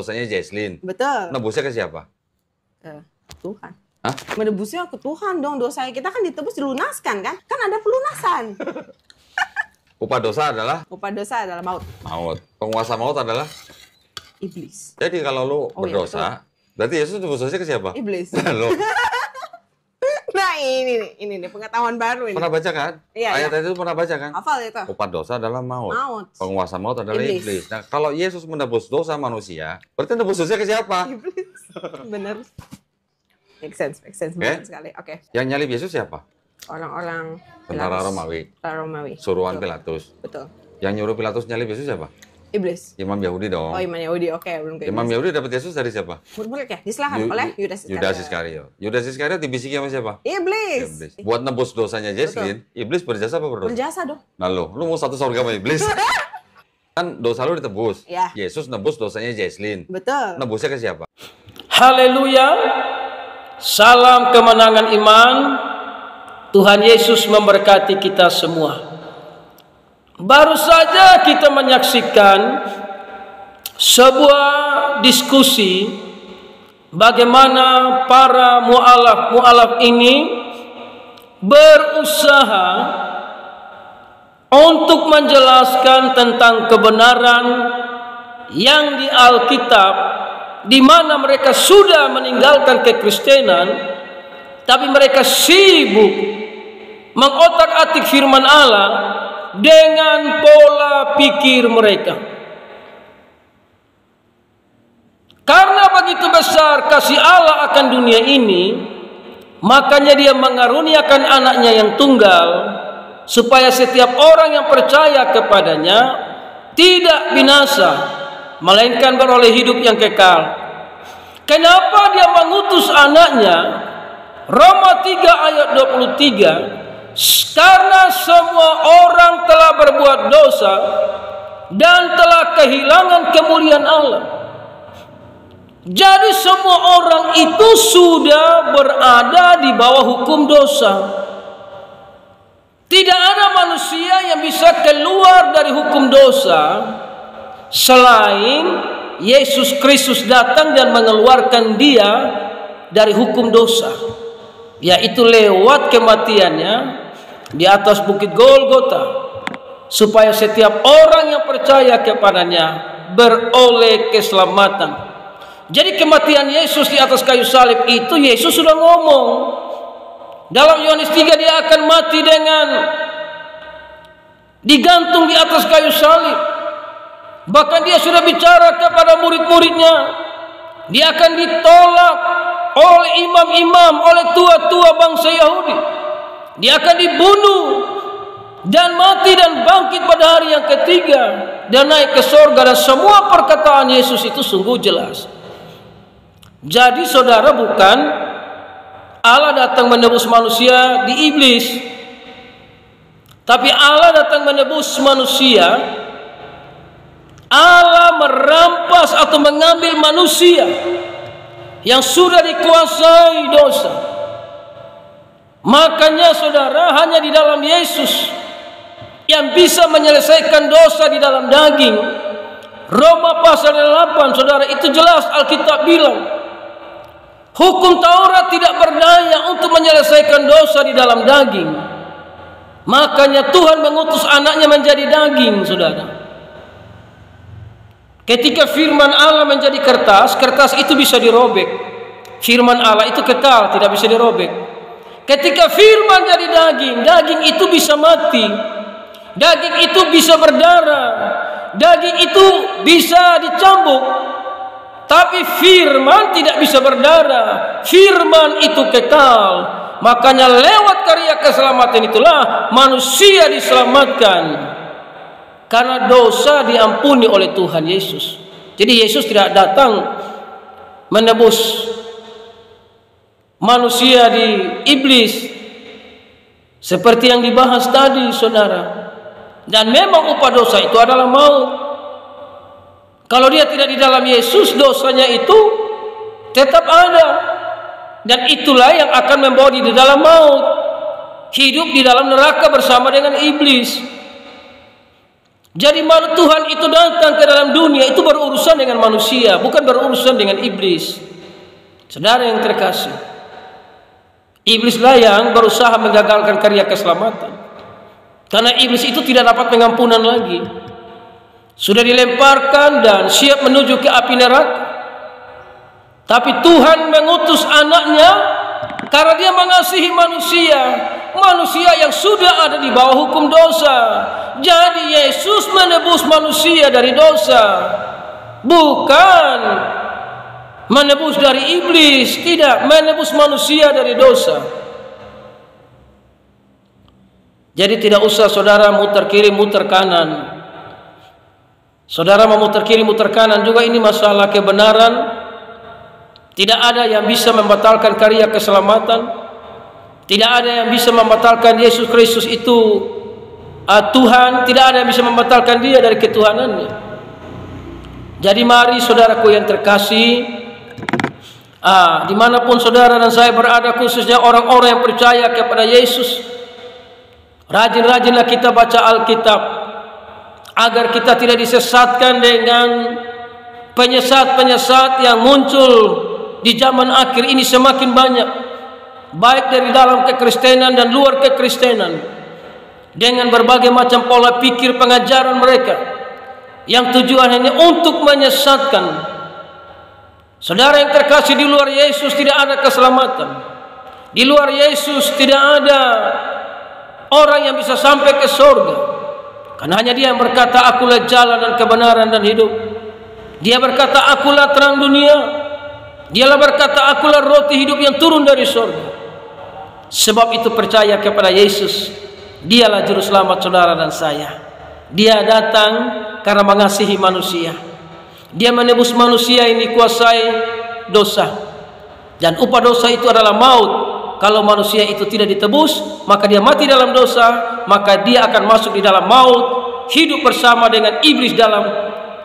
dosanya Jesslyn. Betul. Nebusnya ke siapa? Tuhan. Hah? Menebusnya ke Tuhan dong. Dosa kita kan ditebus, dilunaskan kan? Kan ada pelunasan. Upah dosa adalah? Upah dosa adalah maut. Maut. Penguasa maut adalah? Iblis. Jadi kalau lu berdosa, berarti Yesus nebus dosanya ke siapa? Iblis. Loh, Nah ini nih pengetahuan baru ini. pernah baca kan? Iya, Ayat itu pernah baca kan? Hafal itu. Upah dosa adalah maut. Maut. Penguasa maut adalah Iblis. iblis. Nah, kalau Yesus menebus dosa manusia, berarti nebus dosa ke siapa? Iblis. Bener. Make sense benar sekali. Oke. Yang nyalib Yesus siapa? Orang-orang Tentara Pilatus. Romawi. Tentara Romawi. Suruhan Betul. Pilatus. Betul. Yang nyuruh Pilatus nyalib Yesus siapa? Iblis. Imam Yahudi dong. Oh, Imam Yahudi. Oke, belum ke Imam Iblis. Yahudi dapat Yesus dari siapa? Murid-murid ya? Diserahkan oleh Yudas Iskariot. Yudas Iskariot dibisiki sama siapa? Iblis. Buat nebus dosanya Jesslyn, iblis berjasa apa berdosa? Berjasa dong. Nah lu mau satu surga sama iblis? Kan dosa lu ditebus. Ya. Yesus nebus dosanya Jesslyn. Betul. Nebusnya ke siapa? Haleluya. Salam kemenangan iman. Tuhan Yesus memberkati kita semua. Baru saja kita menyaksikan sebuah diskusi bagaimana para mu'alaf ini berusaha untuk menjelaskan tentang kebenaran yang di Alkitab, di mana mereka sudah meninggalkan kekristenan, tapi mereka sibuk mengotak-atik firman Allah dengan pola pikir mereka. Karena begitu besar kasih Allah akan dunia ini, makanya dia mengaruniakan anaknya yang tunggal, supaya setiap orang yang percaya kepadanya tidak binasa, melainkan beroleh hidup yang kekal. Kenapa dia mengutus anaknya? Roma 3 ayat 23, karena semua orang telah berbuat dosa dan telah kehilangan kemuliaan Allah. Jadi semua orang itu sudah berada di bawah hukum dosa. Tidak ada manusia yang bisa keluar dari hukum dosa selain Yesus Kristus datang dan mengeluarkan dia dari hukum dosa, yaitu lewat kematiannya di atas bukit Golgota, supaya setiap orang yang percaya kepadanya beroleh keselamatan. Jadi kematian Yesus di atas kayu salib itu, Yesus sudah ngomong dalam Yohanes 3, dia akan mati dengan digantung di atas kayu salib. Bahkan dia sudah bicara kepada murid-muridnya, dia akan ditolak oleh imam-imam, oleh tua-tua bangsa Yahudi. Dia akan dibunuh dan mati dan bangkit pada hari yang ketiga dan naik ke sorga. Dan semua perkataan Yesus itu sungguh jelas. Jadi saudara, bukan Allah datang menebus manusia di iblis, tapi Allah datang menebus manusia. Allah merampas atau mengambil manusia yang sudah dikuasai dosa. Makanya saudara, hanya di dalam Yesus yang bisa menyelesaikan dosa di dalam daging. Roma pasal 8, saudara, itu jelas Alkitab bilang, hukum Taurat tidak berdaya untuk menyelesaikan dosa di dalam daging. Makanya Tuhan mengutus anaknya menjadi daging, saudara. Ketika firman Allah menjadi kertas, kertas itu bisa dirobek. Firman Allah itu kekal, tidak bisa dirobek. Ketika firman jadi daging, daging itu bisa mati. Daging itu bisa berdarah. Daging itu bisa dicambuk. Tapi firman tidak bisa berdarah. Firman itu kekal. Makanya lewat karya keselamatan itulah manusia diselamatkan. Karena dosa diampuni oleh Tuhan Yesus. Jadi Yesus tidak datang menebus manusia di iblis seperti yang dibahas tadi, saudara. Dan memang upah dosa itu adalah maut. Kalau dia tidak di dalam Yesus, dosanya itu tetap ada. Dan itulah yang akan membawa dia di dalam maut, hidup di dalam neraka bersama dengan iblis. Jadi Tuhan itu datang ke dalam dunia itu berurusan dengan manusia, bukan berurusan dengan iblis. Saudara yang terkasih, iblislah yang berusaha menggagalkan karya keselamatan. Karena iblis itu tidak dapat pengampunan lagi. Sudah dilemparkan dan siap menuju ke api neraka. Tapi Tuhan mengutus anaknya karena dia mengasihi manusia. Manusia yang sudah ada di bawah hukum dosa. Jadi Yesus menebus manusia dari dosa, bukan menebus dari iblis. Tidak, menebus manusia dari dosa. Jadi tidak usah saudara muter kiri muter kanan. Saudara memutar kiri muter kanan juga, ini masalah kebenaran. Tidak ada yang bisa membatalkan karya keselamatan. Tidak ada yang bisa membatalkan Yesus Kristus itu Tuhan. Tidak ada yang bisa membatalkan dia dari ketuhanannya. Jadi mari saudaraku yang terkasih, dimanapun saudara dan saya berada, khususnya orang-orang yang percaya kepada Yesus, rajin-rajinlah kita baca Alkitab, agar kita tidak disesatkan dengan penyesat-penyesat yang muncul di zaman akhir ini semakin banyak, baik dari dalam kekristenan dan luar kekristenan, dengan berbagai macam pola pikir pengajaran mereka yang tujuannya untuk menyesatkan. Saudara yang terkasih, di luar Yesus tidak ada keselamatan. Di luar Yesus tidak ada orang yang bisa sampai ke surga. Karena hanya dia yang berkata, akulah jalan dan kebenaran dan hidup. Dia berkata, akulah terang dunia. Dialah berkata, akulah roti hidup yang turun dari surga. Sebab itu percaya kepada Yesus. Dialah juru selamat saudara dan saya. Dia datang karena mengasihi manusia. Dia menebus manusia yang dikuasai dosa. Dan upah dosa itu adalah maut. Kalau manusia itu tidak ditebus, maka dia mati dalam dosa, maka dia akan masuk di dalam maut, hidup bersama dengan iblis dalam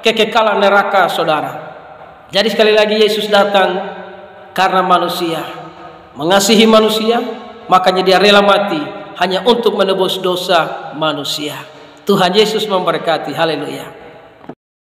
kekekalan neraka, saudara. Jadi sekali lagi, Yesus datang karena manusia, mengasihi manusia, makanya dia rela mati hanya untuk menebus dosa manusia. Tuhan Yesus memberkati. Haleluya.